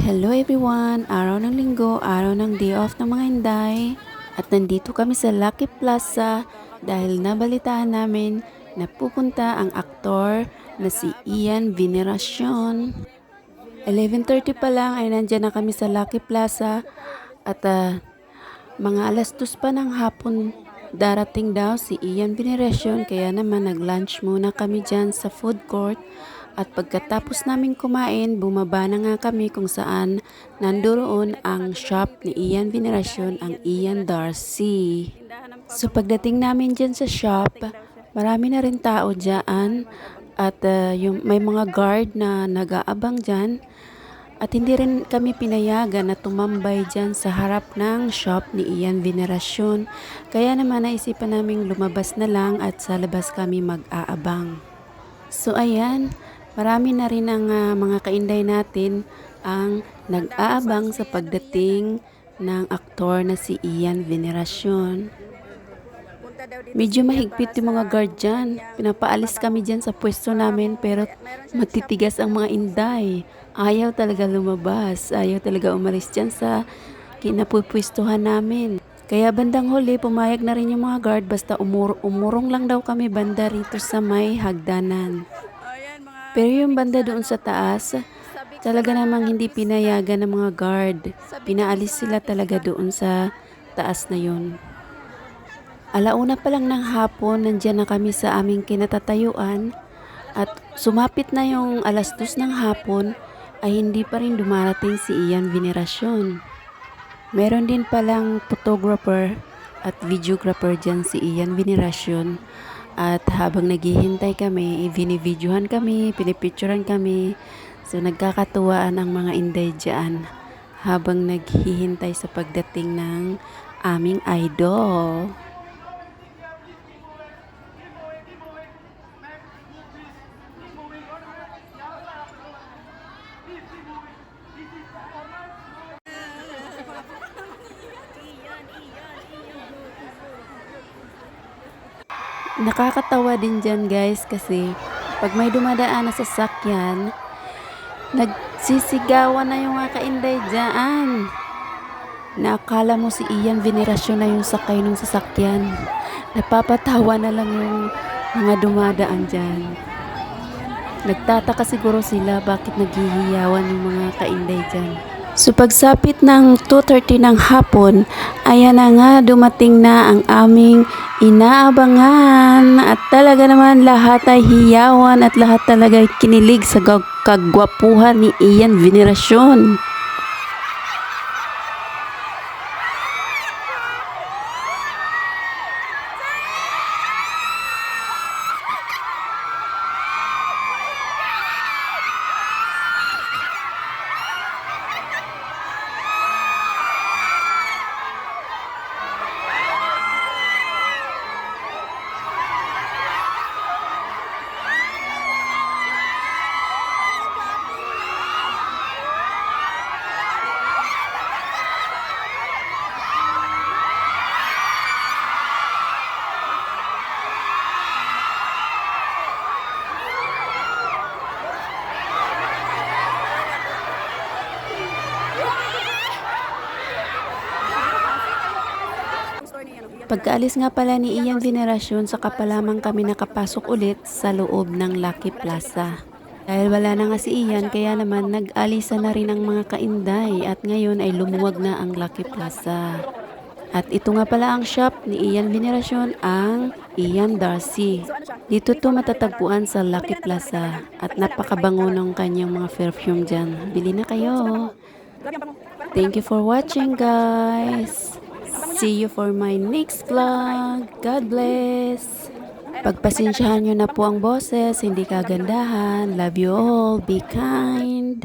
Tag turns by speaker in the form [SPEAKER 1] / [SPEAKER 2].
[SPEAKER 1] Hello everyone! Araw ng linggo, araw ng day off ng mga Inday. At nandito kami sa Lucky Plaza dahil nabalitaan namin na pupunta ang aktor na si Ian Veneracion. 11:30 pa lang ay nandyan na kami sa Lucky Plaza at mga alas 2 pa ng hapon darating daw si Ian Veneracion, kaya naman nag-lunch muna kami dyan sa food court. At pagkatapos namin kumain, bumaba na nga kami kung saan nandoon ang shop ni Ian Veneracion, ang Ian Darcy. So pagdating namin dyan sa shop, marami na rin tao dyan at may mga guard na nag-aabang dyan. At hindi rin kami pinayagan na tumambay dyan sa harap ng shop ni Ian Veneracion. Kaya naman naisipan naming lumabas na lang at sa labas kami mag-aabang. So ayan, marami na rin ang mga kainday natin ang nag-aabang sa pagdating ng aktor na si Ian Veneracion. Medyo mahigpit yung mga guard dyan. Pinapaalis kami dyan sa pwesto namin pero matitigas ang mga inday. Ayaw talaga lumabas. Ayaw talaga umalis dyan sa kinapupwestuhan namin. Kaya bandang huli, pumayag na rin yung mga guard basta umurong lang daw kami banda rito sa may hagdanan. Pero yung banda doon sa taas, talaga namang hindi pinayagan ng mga guard. Pinaalis sila talaga doon sa taas na yun. Alauna pa lang ng hapon, nandyan na kami sa aming kinatatayuan. At sumapit na yung alas 2 ng hapon, ay hindi pa rin dumarating si Ian Veneracion. Meron din palang photographer at videographer dyan si Ian Veneracion. At habang naghihintay kami, binibidyohan kami, pinipicturan kami. So nagkakatuwaan ang mga inday dyan habang naghihintay sa pagdating ng aming idol. Nakakatawa din dyan guys kasi pag may dumadaan na sasakyan, nagsisigawan na yung mga kainday dyan. Nakala mo si Ian Veneracion na yung sakay ng sasakyan. Napapatawa na lang yung mga dumadaan dyan. Nagtataka siguro sila bakit naghihiyawan yung mga kainday dyan. So pagsapit ng 2:30 ng hapon, ayan na nga, dumating na ang aming inaabangan. At talaga naman lahat ay hiyawan at lahat talaga ay kinilig sa kagwapuhan ni Ian Veneracion. Pagkaalis nga pala ni Ian Veneracion, saka pa lamang kami nakapasok ulit sa loob ng Lucky Plaza. Dahil wala na nga si Ian, kaya naman nag-alisa na rin ang mga kainday at ngayon ay lumuwag na ang Lucky Plaza. At ito nga pala ang shop ni Ian Veneracion, ang Ian Darcy. Dito to matatagpuan sa Lucky Plaza at napakabango ng kanyang mga perfume dyan. Bili na kayo! Thank you for watching guys! See you for my next vlog. God bless. Pagpasensyahan nyo na po ang boses, hindi kagandahan. Love you all. Be kind.